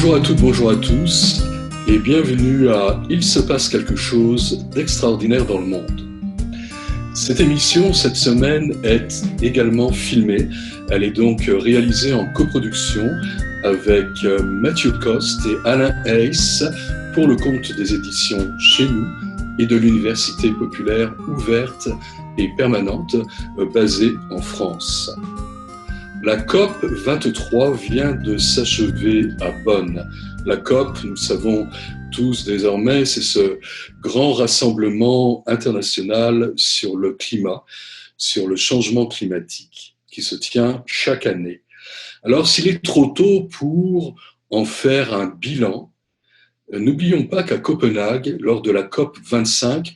Bonjour à toutes, bonjour à tous, et bienvenue à Il se passe quelque chose d'extraordinaire dans le monde. Cette émission, cette semaine, est également filmée. Elle est donc réalisée en coproduction avec Mathieu Coste et Alain Hayes pour le compte des éditions Chez Nous et de l'Université populaire ouverte et permanente basée en France. La COP 23 vient de s'achever à Bonn. La COP, nous savons tous désormais, c'est ce grand rassemblement international sur le climat, sur le changement climatique, qui se tient chaque année. Alors, s'il est trop tôt pour en faire un bilan, n'oublions pas qu'à Copenhague, lors de la COP 25,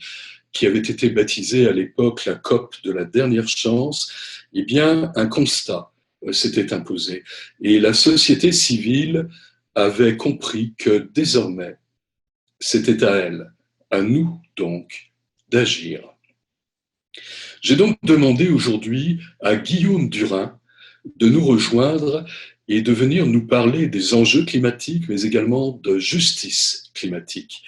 qui avait été baptisée à l'époque la COP de la dernière chance, eh bien, un constat s'était imposé. Et la société civile avait compris que désormais, c'était à elle, à nous donc, d'agir. J'ai donc demandé aujourd'hui à Guillaume Durin de nous rejoindre et de venir nous parler des enjeux climatiques, mais également de justice climatique.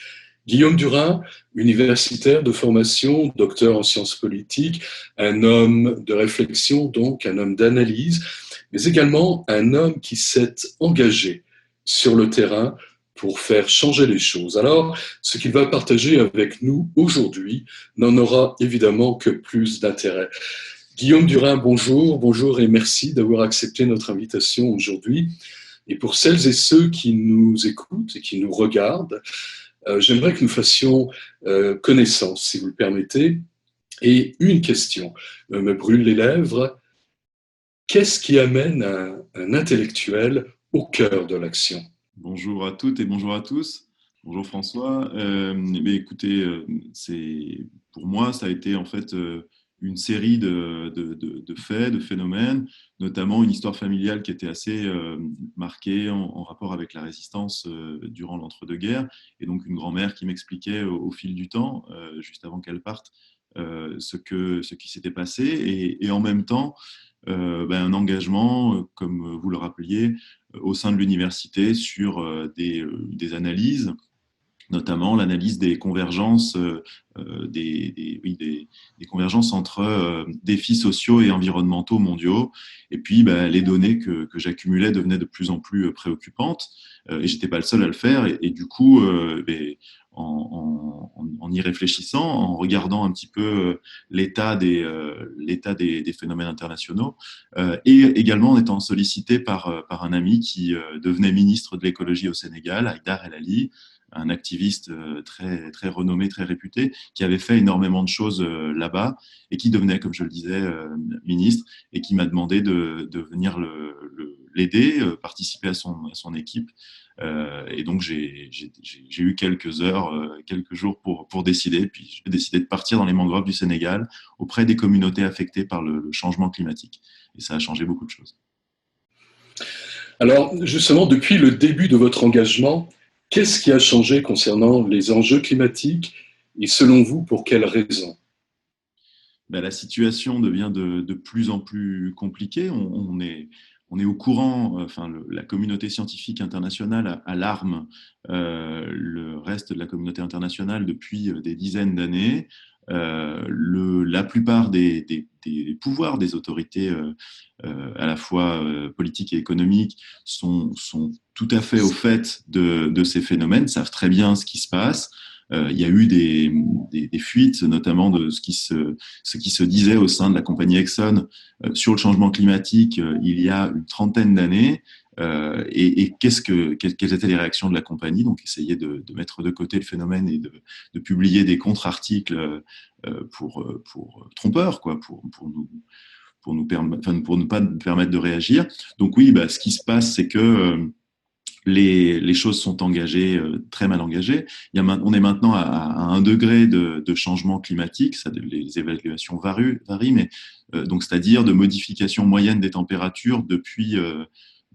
Guillaume Durin, universitaire de formation, docteur en sciences politiques, un homme de réflexion, donc un homme d'analyse, mais également un homme qui s'est engagé sur le terrain pour faire changer les choses. Alors, ce qu'il va partager avec nous aujourd'hui n'en aura évidemment que plus d'intérêt. Guillaume Durin, bonjour et merci d'avoir accepté notre invitation aujourd'hui. Et pour celles et ceux qui nous écoutent et qui nous regardent, j'aimerais que nous fassions connaissance, si vous le permettez. Et une question me brûle les lèvres. Qu'est-ce qui amène un intellectuel au cœur de l'action ? Bonjour à toutes et bonjour à tous. Bonjour François. Écoutez, pour moi, ça a été en fait une série de faits, de phénomènes, notamment une histoire familiale qui était assez marquée en rapport avec la résistance durant l'entre-deux-guerres, et donc une grand-mère qui m'expliquait au fil du temps, juste avant qu'elle parte, ce qui s'était passé, et en même temps un engagement, comme vous le rappeliez, au sein de l'université sur des analyses, notamment l'analyse des convergences, des convergences entre défis sociaux et environnementaux mondiaux. Et puis, les données que j'accumulais devenaient de plus en plus préoccupantes, et j'étais pas le seul à le faire. Et du coup, en y réfléchissant, en regardant un petit peu l'état des phénomènes internationaux, et également en étant sollicité par un ami qui devenait ministre de l'écologie au Sénégal, Haïdar El Ali, un activiste très, très renommé, très réputé, qui avait fait énormément de choses là-bas et qui devenait, comme je le disais, ministre, et qui m'a demandé de venir l'aider, participer à son équipe. Et donc, j'ai eu quelques heures, quelques jours pour décider. Puis, j'ai décidé de partir dans les mangroves du Sénégal auprès des communautés affectées par le changement climatique. Et ça a changé beaucoup de choses. Alors, justement, depuis le début de votre engagement, qu'est-ce qui a changé concernant les enjeux climatiques et selon vous, pour quelles raisons ? La situation devient de plus en plus compliquée. On est au courant, la communauté scientifique internationale alarme le reste de la communauté internationale depuis des dizaines d'années. La plupart des pouvoirs des autorités, à la fois politiques et économiques, sont tout à fait au fait de ces phénomènes, savent très bien ce qui se passe. Il y a eu des fuites, notamment de ce qui se disait au sein de la compagnie Exxon sur le changement climatique il y a une trentaine d'années. Et quelles étaient les réactions de la compagnie? Donc, essayer de mettre de côté le phénomène et de publier des contre-articles pour trompeurs, quoi, pour ne pas nous permettre de réagir. Donc oui, ce qui se passe, c'est que les choses sont engagées, très mal engagées. On est maintenant à 1 degré de changement climatique. Les évaluations varient, mais donc c'est-à-dire de modification moyenne des températures depuis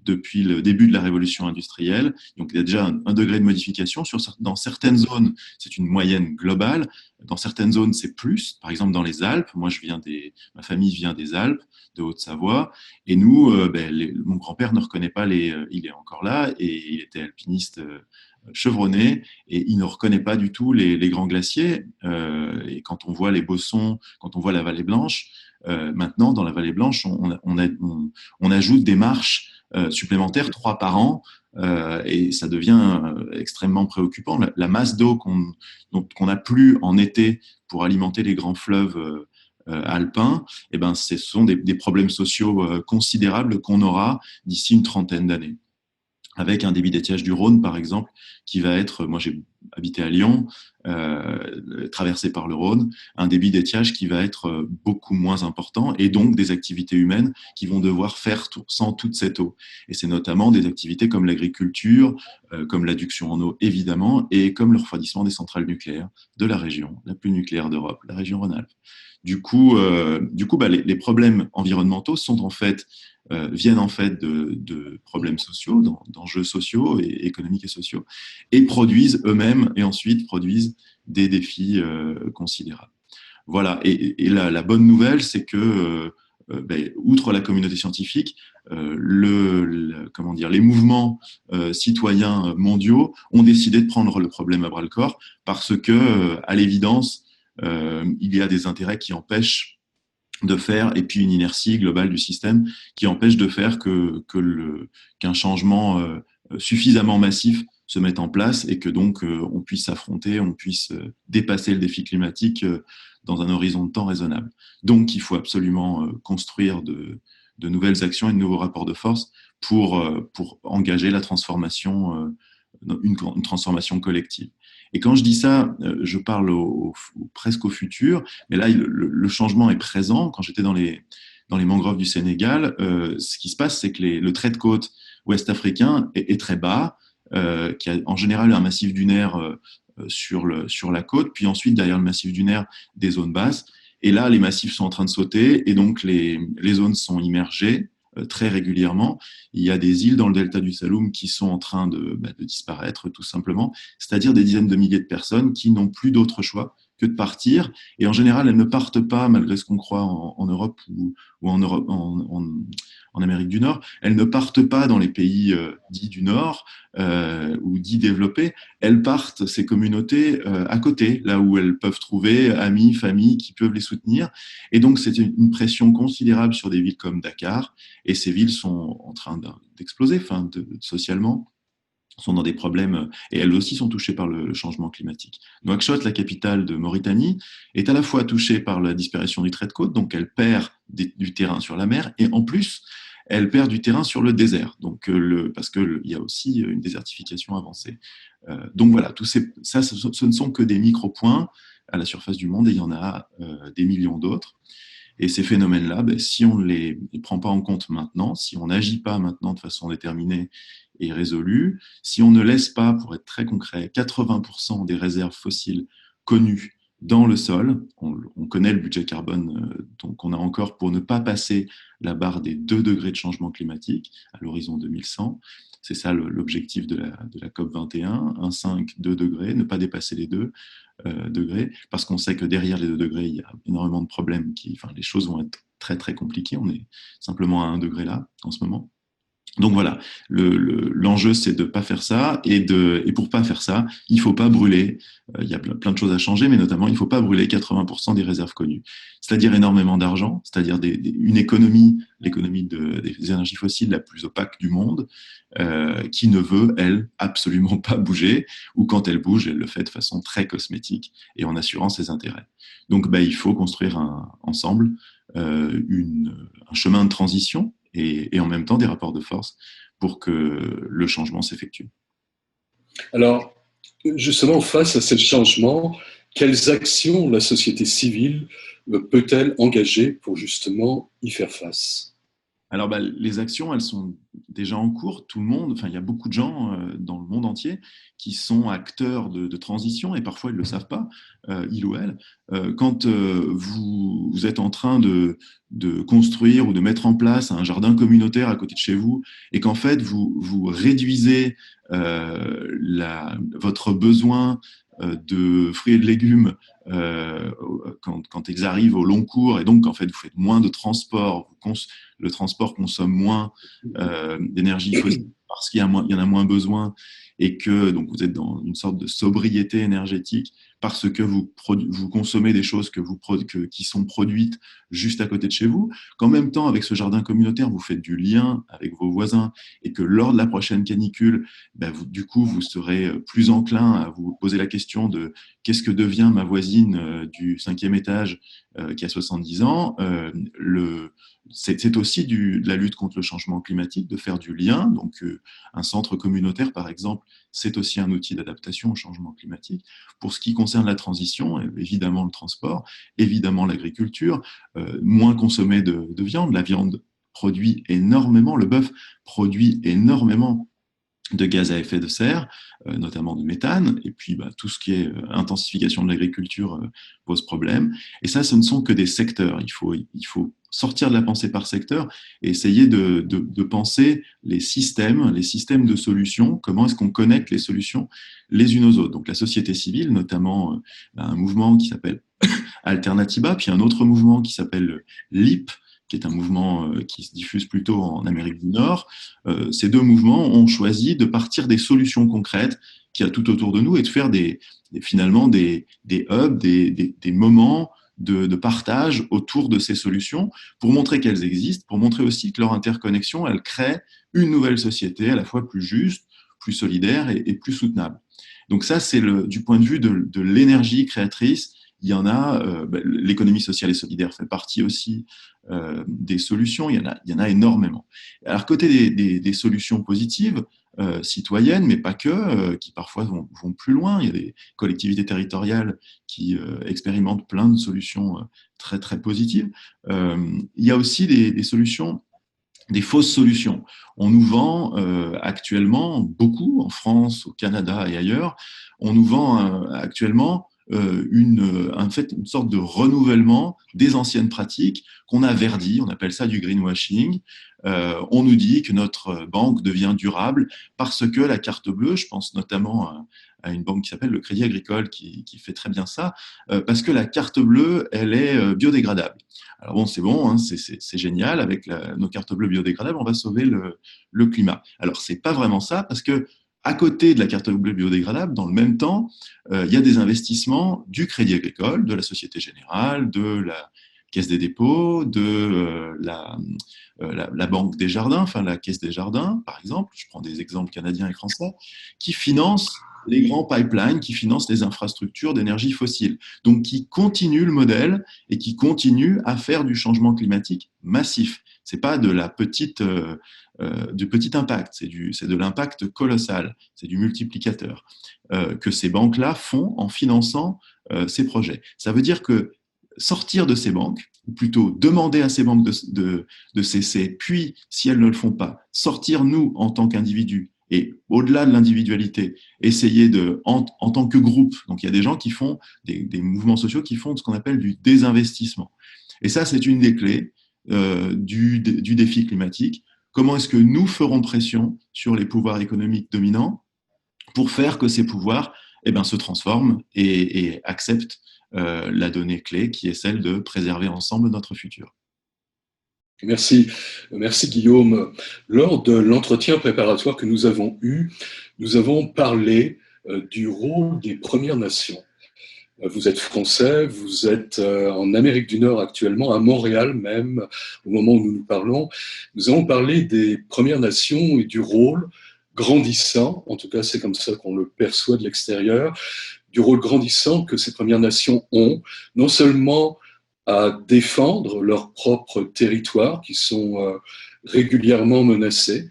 depuis le début de la révolution industrielle. Donc il y a déjà un degré de modification. Dans certaines zones, c'est une moyenne globale. Dans certaines zones, c'est plus. Par exemple, dans les Alpes, ma famille vient des Alpes, de Haute-Savoie, et nous, mon grand-père ne reconnaît pas il est encore là, et il était alpiniste chevronné, et il ne reconnaît pas du tout les grands glaciers. Et quand on voit les Bossons, quand on voit la Vallée Blanche, maintenant, dans la Vallée Blanche, on ajoute des marches supplémentaires, 3 par an, et ça devient extrêmement préoccupant. La masse d'eau qu'on n'a plus en été pour alimenter les grands fleuves alpins, eh ben, ce sont des problèmes sociaux considérables qu'on aura d'ici une trentaine d'années. Avec un débit d'étiage du Rhône, par exemple, qui va être, moi j'ai habité à Lyon, traversé par le Rhône, un débit d'étiage qui va être beaucoup moins important, et donc des activités humaines qui vont devoir faire sans toute cette eau. Et c'est notamment des activités comme l'agriculture, comme l'adduction en eau évidemment, et comme le refroidissement des centrales nucléaires de la région, la plus nucléaire d'Europe, la région Rhône-Alpes. Du coup, les problèmes environnementaux viennent en fait de problèmes sociaux, d'enjeux sociaux et économiques et sociaux, et produisent eux-mêmes, et ensuite produisent des défis considérables. Voilà. Et la bonne nouvelle, c'est que, outre la communauté scientifique, les mouvements citoyens mondiaux ont décidé de prendre le problème à bras-le-corps parce que, à l'évidence, il y a des intérêts qui empêchent de faire, et puis une inertie globale du système qui empêche de faire qu'un changement suffisamment massif se mette en place, et que donc on puisse s'affronter, on puisse dépasser le défi climatique dans un horizon de temps raisonnable. Donc il faut absolument construire de nouvelles actions et de nouveaux rapports de force pour engager la transformation, une transformation collective. Et quand je dis ça, je parle presque au futur, mais là, le changement est présent. Quand j'étais dans les mangroves du Sénégal, ce qui se passe, c'est que le trait de côte ouest-africain est très bas, qui a en général un massif dunaire sur la côte, puis ensuite, derrière le massif dunaire, des zones basses. Et là, les massifs sont en train de sauter, et donc les zones sont immergées très régulièrement. Il y a des îles dans le delta du Saloum qui sont en train de disparaître, tout simplement, c'est-à-dire des dizaines de milliers de personnes qui n'ont plus d'autre choix que de partir. Et en général, elles ne partent pas, malgré ce qu'on croit en Europe ou en Amérique du Nord, elles ne partent pas dans les pays dits du Nord ou dits développés. Elles partent, ces communautés, à côté, là où elles peuvent trouver amis, familles qui peuvent les soutenir. Et donc, c'est une pression considérable sur des villes comme Dakar. Et ces villes sont en train d'exploser, socialement, sont dans des problèmes, et elles aussi sont touchées par le changement climatique. Nouakchott, la capitale de Mauritanie, est à la fois touchée par la disparition du trait de côte, donc elle perd du terrain sur la mer, et en plus, elle perd du terrain sur le désert, donc parce qu'il y a aussi une désertification avancée. Donc voilà, ce ne sont que des micro-points à la surface du monde, et il y en a des millions d'autres. Et ces phénomènes-là, si on ne les prend pas en compte maintenant, si on n'agit pas maintenant de façon déterminée et résolue, si on ne laisse pas, pour être très concret, 80% des réserves fossiles connues dans le sol, on connaît le budget carbone qu'on a encore pour ne pas passer la barre des 2 degrés de changement climatique à l'horizon 2100. C'est ça l'objectif de la COP 21, 1,5, 2 degrés, ne pas dépasser les 2 degrés, parce qu'on sait que derrière les 2 degrés, il y a énormément de problèmes, les choses vont être très très compliquées. On est simplement à 1 degré là, en ce moment. Donc voilà, l'enjeu c'est de ne pas faire ça, et pour ne pas faire ça, il ne faut pas brûler, il y a plein de choses à changer, mais notamment il ne faut pas brûler 80% des réserves connues, c'est-à-dire énormément d'argent, c'est-à-dire l'économie des énergies fossiles la plus opaque du monde, qui ne veut, elle, absolument pas bouger, ou quand elle bouge, elle le fait de façon très cosmétique et en assurant ses intérêts. Donc il faut construire ensemble un chemin de transition, et en même temps des rapports de force pour que le changement s'effectue. Alors, justement, face à ce changement, quelles actions la société civile peut-elle engager pour justement y faire face ? Alors, les actions, elles sont déjà en cours. Tout le monde, enfin, il y a beaucoup de gens dans le monde entier qui sont acteurs de transition et parfois ils ne le savent pas, il ou elle. Quand vous êtes en train de construire ou de mettre en place un jardin communautaire à côté de chez vous et qu'en fait vous réduisez votre besoin de fruits et de légumes quand ils arrivent au long cours et donc en fait vous faites moins de transport, le transport consomme moins d'énergie fossile parce qu'il y en a moins besoin et que donc vous êtes dans une sorte de sobriété énergétique parce que vous consommez des choses qui sont produites juste à côté de chez vous, qu'en même temps, avec ce jardin communautaire, vous faites du lien avec vos voisins et que lors de la prochaine canicule, du coup, vous serez plus enclin à vous poser la question de qu'est-ce que devient ma voisine du 5e étage qui a 70 ans. C'est aussi de la lutte contre le changement climatique, de faire du lien. Donc, un centre communautaire, par exemple, c'est aussi un outil d'adaptation au changement climatique. Pour ce qui concerne la transition, évidemment le transport, évidemment l'agriculture, moins consommer de viande. La viande produit énormément, le bœuf produit énormément de gaz à effet de serre, notamment de méthane, et puis tout ce qui est intensification de l'agriculture pose problème. Et ça, ce ne sont que des secteurs. Il faut sortir de la pensée par secteur et essayer de penser les systèmes de solutions, comment est-ce qu'on connecte les solutions les unes aux autres. Donc la société civile, notamment un mouvement qui s'appelle Alternativa, puis un autre mouvement qui s'appelle LIP, qui est un mouvement qui se diffuse plutôt en Amérique du Nord. Ces deux mouvements ont choisi de partir des solutions concrètes qu'il y a tout autour de nous et de faire finalement des hubs, des moments de partage autour de ces solutions pour montrer qu'elles existent, pour montrer aussi que leur interconnexion, elle crée une nouvelle société à la fois plus juste, plus solidaire et plus soutenable. Donc ça, c'est du point de vue de l'énergie créatrice. Il y en a, l'économie sociale et solidaire fait partie aussi des solutions, il y en a énormément. Alors, côté des solutions positives, citoyennes, mais pas que, qui parfois vont plus loin, il y a des collectivités territoriales qui expérimentent plein de solutions très, très positives. Il y a aussi des solutions, des fausses solutions. On nous vend actuellement beaucoup, en France, au Canada et ailleurs, on nous vend actuellement en fait, une sorte de renouvellement des anciennes pratiques qu'on a verdi, on appelle ça du greenwashing. On nous dit que notre banque devient durable parce que la carte bleue, je pense notamment à une banque qui s'appelle le Crédit Agricole qui fait très bien ça, parce que la carte bleue, elle est biodégradable. Alors bon, c'est bon, hein, c'est génial, avec nos cartes bleues biodégradables, on va sauver le climat. Alors c'est pas vraiment ça, parce que à côté de la carte bleue biodégradable, dans le même temps, il y a des investissements du Crédit Agricole, de la Société Générale, de la Caisse des dépôts, de la Banque des Jardins, enfin la Caisse des Jardins, par exemple, je prends des exemples canadiens et français, qui financent les grands pipelines, qui financent les infrastructures d'énergie fossile. Donc, qui continuent le modèle et qui continuent à faire du changement climatique massif. Ce n'est pas de du petit impact, c'est de l'impact colossal, c'est du multiplicateur que ces banques-là font en finançant ces projets. Ça veut dire que sortir de ces banques, ou plutôt demander à ces banques de cesser, puis, si elles ne le font pas, sortir nous en tant qu'individus, et au-delà de l'individualité, essayer en tant que groupe, donc il y a des gens qui font, des mouvements sociaux qui font ce qu'on appelle du désinvestissement. Et ça, c'est une des clés du défi climatique. Comment est-ce que nous ferons pression sur les pouvoirs économiques dominants pour faire que ces pouvoirs se transforment et acceptent la donnée clé qui est celle de préserver ensemble notre futur. Merci Guillaume. Lors de l'entretien préparatoire que nous avons eu, nous avons parlé du rôle des Premières Nations. Vous êtes français, vous êtes en Amérique du Nord actuellement, à Montréal même, au moment où nous nous parlons. Nous avons parlé des Premières Nations et du rôle grandissant, en tout cas c'est comme ça qu'on le perçoit de l'extérieur, du rôle grandissant que ces Premières Nations ont, non seulement à défendre leurs propres territoires qui sont régulièrement menacés,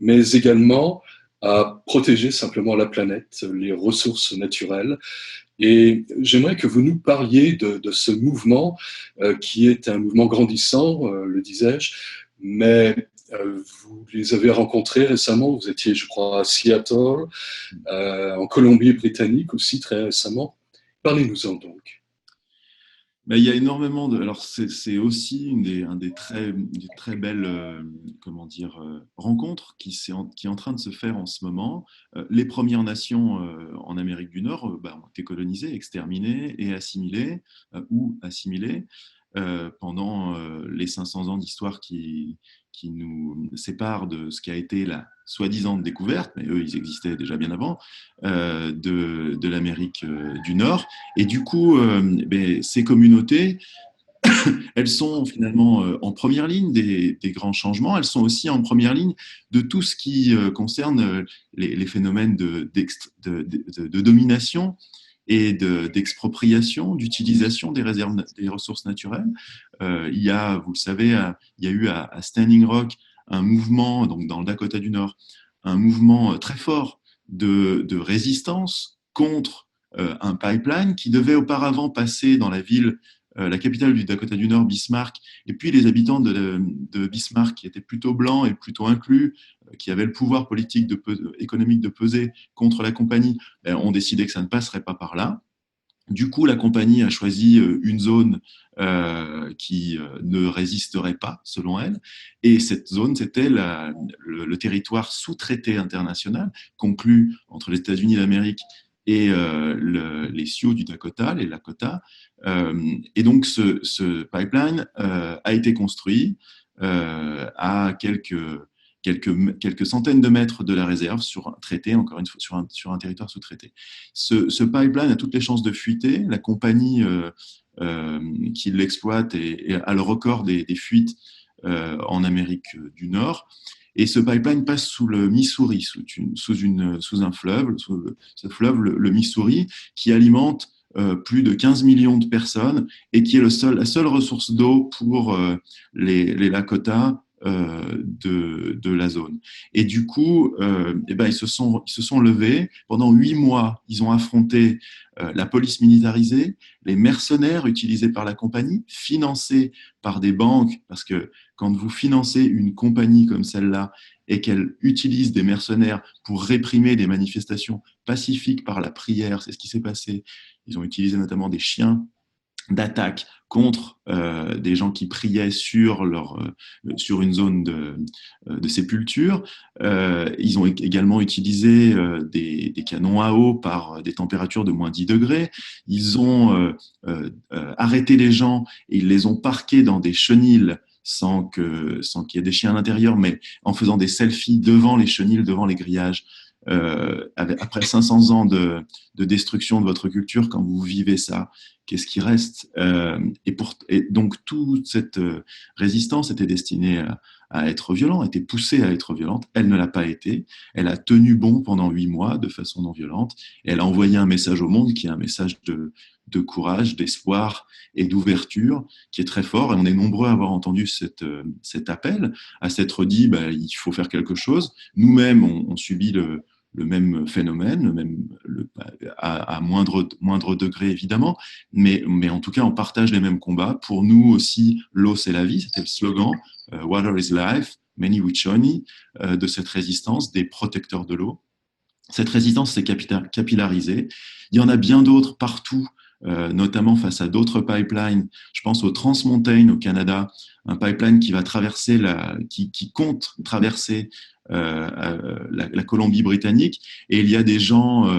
mais également à protéger simplement la planète, les ressources naturelles. Et j'aimerais que vous nous parliez de ce mouvement qui est un mouvement grandissant, le disais-je, mais vous les avez rencontrés récemment. Vous étiez, je crois, à Seattle, en Colombie-Britannique aussi très récemment. Parlez-nous-en donc. Ben, il y a énormément de. Alors, c'est aussi des très belles comment dire, rencontres qui est en train de se faire en ce moment. Les Premières Nations en Amérique du Nord ben, ont été colonisées, exterminées et assimilées, ou assimilées, pendant les 500 ans d'histoire qui nous séparent de ce qui a été la soi-disant découverte, mais eux, ils existaient déjà bien avant, de l'Amérique du Nord. Et du coup, ben, ces communautés, elles sont finalement en première ligne des grands changements. Elles sont aussi en première ligne de tout ce qui concerne les phénomènes de domination et d'expropriation, d'utilisation des réserves, des ressources naturelles. Il y a, vous le savez, il y a eu à Standing Rock un mouvement, donc dans le Dakota du Nord, un mouvement très fort de résistance contre un pipeline qui devait auparavant passer dans la ville, la capitale du Dakota du Nord, Bismarck, et puis les habitants de Bismarck, qui étaient plutôt blancs et plutôt inclus, qui avaient le pouvoir politique économique de peser contre la compagnie, ont décidé que ça ne passerait pas par là. Du coup, la compagnie a choisi une zone qui ne résisterait pas, selon elle. Et cette zone, c'était le territoire sous traité international conclu entre les États-Unis d'Amérique et les Sioux du Dakota, les Lakota. Et donc, ce pipeline a été construit à quelques centaines de mètres de la réserve sur un traité, encore une fois, sur un territoire sous-traité. Ce pipeline a toutes les chances de fuiter. La compagnie qui l'exploite a le record des fuites en Amérique du Nord. Et ce pipeline passe sous le Missouri, sous un fleuve, ce fleuve, le Missouri, qui alimente plus de 15 millions de personnes et qui est la seule ressource d'eau pour les Lakota de la zone. Et du coup, eh ben, ils se sont levés. Pendant 8 mois, ils ont affronté la police militarisée, les mercenaires utilisés par la compagnie, financés par des banques, parce que quand vous financez une compagnie comme celle-là et qu'elle utilise des mercenaires pour réprimer des manifestations pacifiques par la prière, c'est ce qui s'est passé. Ils ont utilisé notamment des chiens d'attaque contre des gens qui priaient sur une zone de sépulture. Ils ont également utilisé des canons à eau par des températures de moins 10 degrés. Ils ont arrêté les gens et ils les ont parqués dans des chenils sans qu'il y ait des chiens à l'intérieur, mais en faisant des selfies devant les chenils, devant les grillages. Après 500 ans de destruction de votre culture, quand vous vivez ça, qu'est-ce qui reste et donc toute cette résistance était destinée à être violente, était poussée à être violente. Elle ne l'a pas été. Elle a tenu bon pendant 8 mois de façon non violente. Et elle a envoyé un message au monde qui est un message de courage, d'espoir et d'ouverture qui est très fort. Et on est nombreux à avoir entendu cet appel, à s'être dit bah, il faut faire quelque chose. Nous-mêmes, on subit le même phénomène, à moindre degré évidemment, mais en tout cas, on partage les mêmes combats. Pour nous aussi, l'eau, c'est la vie, c'était le slogan, Water is life, Many Wichoni, de cette résistance des protecteurs de l'eau. Cette résistance s'est capillarisée. Il y en a bien d'autres partout, notamment face à d'autres pipelines. Je pense au Trans Mountain au Canada, un pipeline qui va traverser qui compte traverser la Colombie-Britannique. Et il y a des gens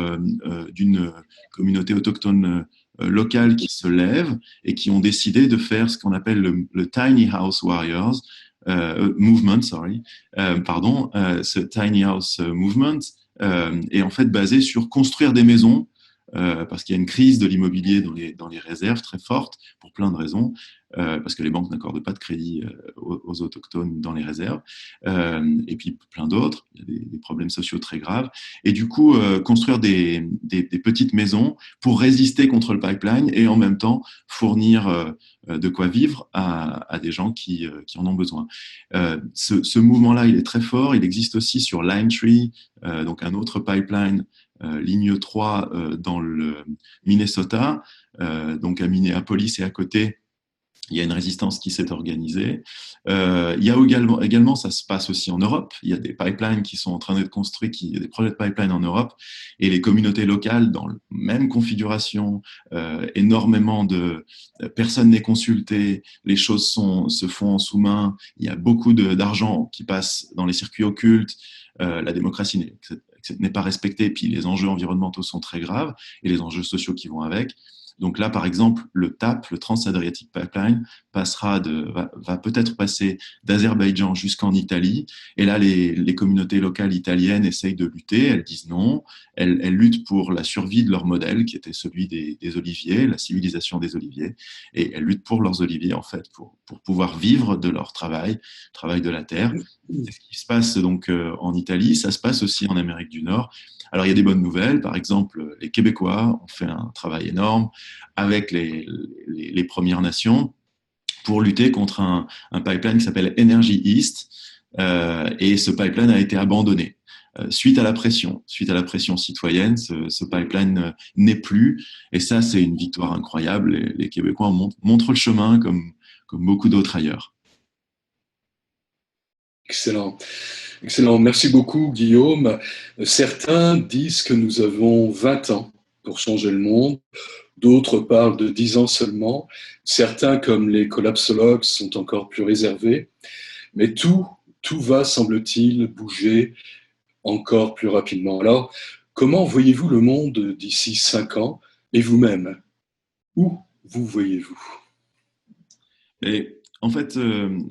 d'une communauté autochtone locale qui se lèvent et qui ont décidé de faire ce qu'on appelle le Tiny House Warriors Movement, ce Tiny House Movement est en fait basé sur construire des maisons parce qu'il y a une crise de l'immobilier dans les réserves très forte pour plein de raisons, parce que les banques n'accordent pas de crédit aux autochtones dans les réserves, et puis plein d'autres, il y a des problèmes sociaux très graves, et du coup construire des petites maisons pour résister contre le pipeline et en même temps fournir de quoi vivre à des gens qui en ont besoin. Ce mouvement-là, il est très fort, il existe aussi sur Lime Tree, donc un autre pipeline ligne 3 dans le Minnesota, donc à Minneapolis et à côté, Il y a une résistance qui s'est organisée. Il y a également, ça se passe aussi en Europe. Il y a des pipelines qui sont en train d'être construits, il y a des projets de pipeline en Europe, et les communautés locales, dans la même configuration, énormément de personne n'est consultée, les choses se font en sous-main. Il y a beaucoup d'argent qui passe dans les circuits occultes. La démocratie n'est pas respectée, puis les enjeux environnementaux sont très graves, et les enjeux sociaux qui vont avec. Donc là, par exemple, le TAP, le Trans-Adriatic Pipeline, va peut-être passer d'Azerbaïdjan jusqu'en Italie. Et là, les communautés locales italiennes essayent de lutter. Elles disent non. Elles luttent pour la survie de leur modèle, qui était celui des oliviers, la civilisation des oliviers. Et elles luttent pour leurs oliviers, en fait, pour pouvoir vivre de leur travail de la terre. C'est ce qui se passe donc en Italie. Ça se passe aussi en Amérique du Nord. Alors, il y a des bonnes nouvelles. Par exemple, les Québécois ont fait un travail énorme avec les Premières Nations pour lutter contre un pipeline qui s'appelle Energy East. Et ce pipeline a été abandonné. Suite à la pression citoyenne, ce pipeline n'est plus. Et ça, c'est une victoire incroyable. Les Québécois montrent le chemin comme beaucoup d'autres ailleurs. Excellent. Excellent. Merci beaucoup, Guillaume. Certains disent que nous avons 20 ans pour changer le monde. D'autres parlent de 10 ans seulement. Certains, comme les collapsologues, sont encore plus réservés. Mais tout va, semble-t-il, bouger encore plus rapidement. Alors, comment voyez-vous le monde d'ici 5 ans et vous-même? Où vous voyez-vous? Et en fait,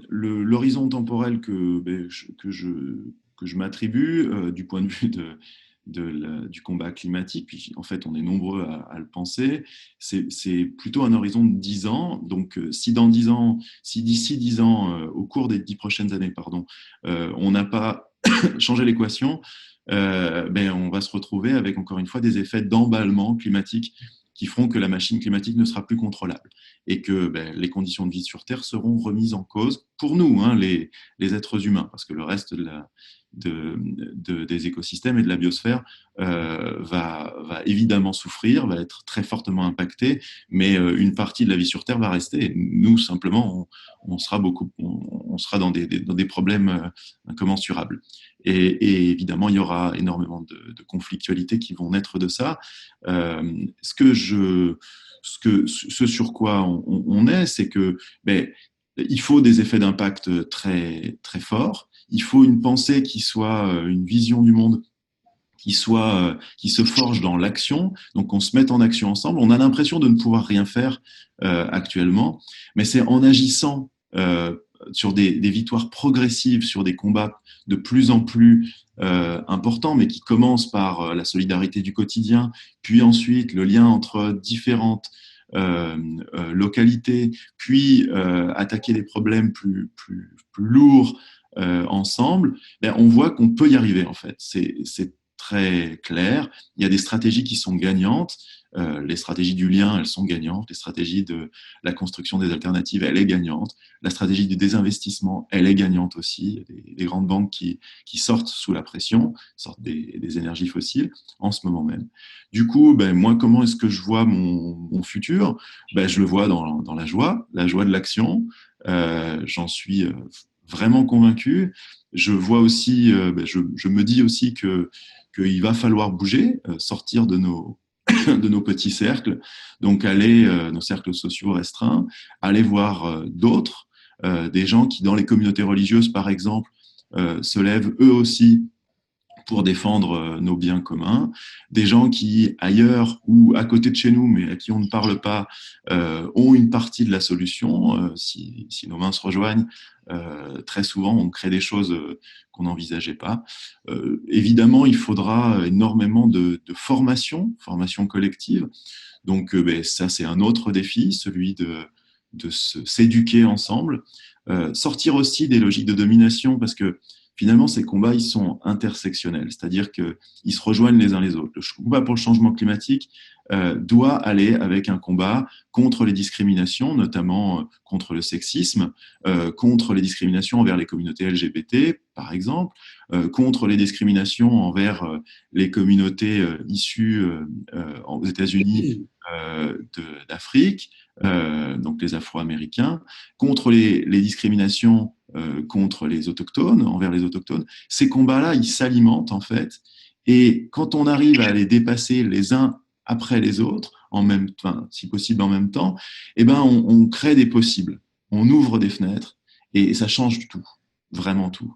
l'horizon temporel que je m'attribue du point de vue du combat climatique, puis en fait on est nombreux à le penser, c'est plutôt un horizon de 10 ans. Donc si d'ici 10 ans, au cours des 10 prochaines années, pardon, on n'a pas changé l'équation, on va se retrouver avec encore une fois des effets d'emballement climatique qui feront que la machine climatique ne sera plus contrôlable et que les conditions de vie sur Terre seront remises en cause pour nous, hein, les êtres humains, parce que le reste des écosystèmes et de la biosphère va évidemment souffrir, va être très fortement impacté, mais une partie de la vie sur Terre va rester. Nous, simplement, on sera dans des problèmes incommensurables. Et évidemment, il y aura énormément de conflictualités qui vont naître de ça. Ce sur quoi on est, c'est que il faut des effets d'impact très, très forts. Il faut une pensée qui soit une vision du monde qui se forge dans l'action. Donc, on se met en action ensemble. On a l'impression de ne pouvoir rien faire actuellement, mais c'est en agissant sur des victoires progressives, sur des combats de plus en plus importants, mais qui commencent par la solidarité du quotidien, puis ensuite le lien entre différentes localités, puis attaquer des problèmes plus lourds ensemble, on voit qu'on peut y arriver en fait. C'est très clair. Il y a des stratégies qui sont gagnantes. Les stratégies du lien, elles sont gagnantes. Les stratégies de la construction des alternatives, elle est gagnante. La stratégie du désinvestissement, elle est gagnante aussi. Il y a des grandes banques qui sortent sous la pression, sortent des énergies fossiles en ce moment même. Du coup, moi, comment est-ce que je vois mon futur? Je le vois dans la joie de l'action. J'en suis vraiment convaincu. Je vois aussi, je me dis aussi qu'il va falloir bouger, sortir de nos petits cercles, donc aller, nos cercles sociaux restreints, aller voir d'autres, des gens qui, dans les communautés religieuses, par exemple, se lèvent eux aussi pour défendre nos biens communs, des gens qui, ailleurs ou à côté de chez nous, mais à qui on ne parle pas, ont une partie de la solution. Si nos mains se rejoignent, très souvent, on crée des choses qu'on n'envisageait pas. Évidemment, il faudra énormément de formation collective. Donc, ça, c'est un autre défi, celui de s'éduquer ensemble. Sortir aussi des logiques de domination, parce que finalement, ces combats, ils sont intersectionnels, c'est-à-dire qu'ils se rejoignent les uns les autres. Le combat pour le changement climatique doit aller avec un combat contre les discriminations, notamment contre le sexisme, contre les discriminations envers les communautés LGBT, par exemple, contre les discriminations envers les communautés issues aux États-Unis d'Afrique, donc les Afro-Américains, contre les discriminations contre les autochtones, envers les autochtones. Ces combats-là, ils s'alimentent en fait, et quand on arrive à les dépasser les uns après les autres, si possible en même temps, eh ben on crée des possibles, on ouvre des fenêtres, et ça change tout, vraiment tout.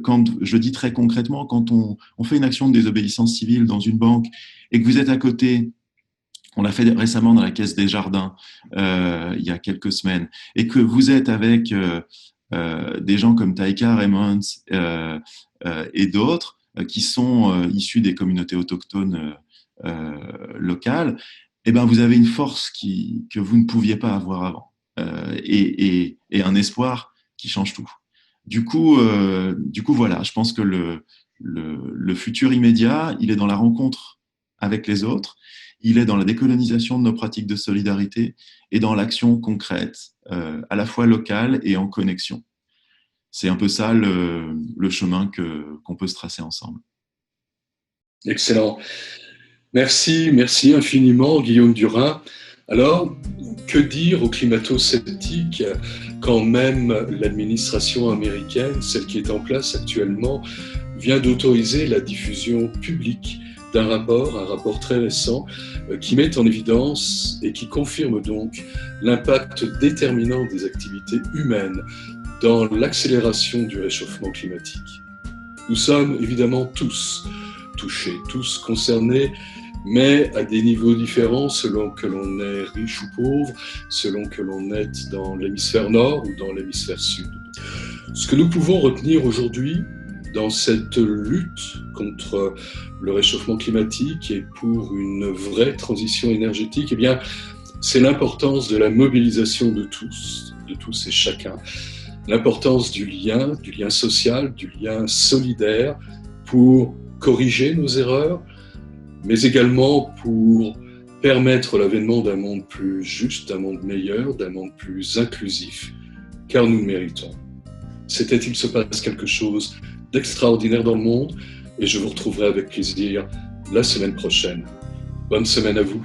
Quand je dis très concrètement, quand on fait une action de désobéissance civile dans une banque et que vous êtes à côté, on l'a fait récemment dans la Caisse des Jardins il y a quelques semaines, et que vous êtes avec des gens comme Taika Raymonds et d'autres qui sont issus des communautés autochtones locales, eh ben vous avez une force que vous ne pouviez pas avoir avant, et un espoir qui change tout. Du coup, voilà, je pense que le futur immédiat, il est dans la rencontre avec les autres, il est dans la décolonisation de nos pratiques de solidarité et dans l'action concrète, à la fois locale et en connexion. C'est un peu ça le chemin qu'on peut se tracer ensemble. Excellent. Merci infiniment, Guillaume Durin. Alors, que dire aux climato-sceptiques quand même l'administration américaine, celle qui est en place actuellement, vient d'autoriser la diffusion publique d'un rapport, un rapport très récent, qui met en évidence et qui confirme donc l'impact déterminant des activités humaines dans l'accélération du réchauffement climatique. Nous sommes évidemment tous touchés, tous concernés, mais à des niveaux différents selon que l'on est riche ou pauvre, selon que l'on est dans l'hémisphère nord ou dans l'hémisphère sud. Ce que nous pouvons retenir aujourd'hui dans cette lutte contre le réchauffement climatique et pour une vraie transition énergétique, eh bien, c'est l'importance de la mobilisation de tous et chacun, l'importance du lien social, du lien solidaire pour corriger nos erreurs, mais également pour permettre l'avènement d'un monde plus juste, d'un monde meilleur, d'un monde plus inclusif, car nous le méritons. C'était Il se passe quelque chose d'extraordinaire dans le monde, et je vous retrouverai avec plaisir la semaine prochaine. Bonne semaine à vous.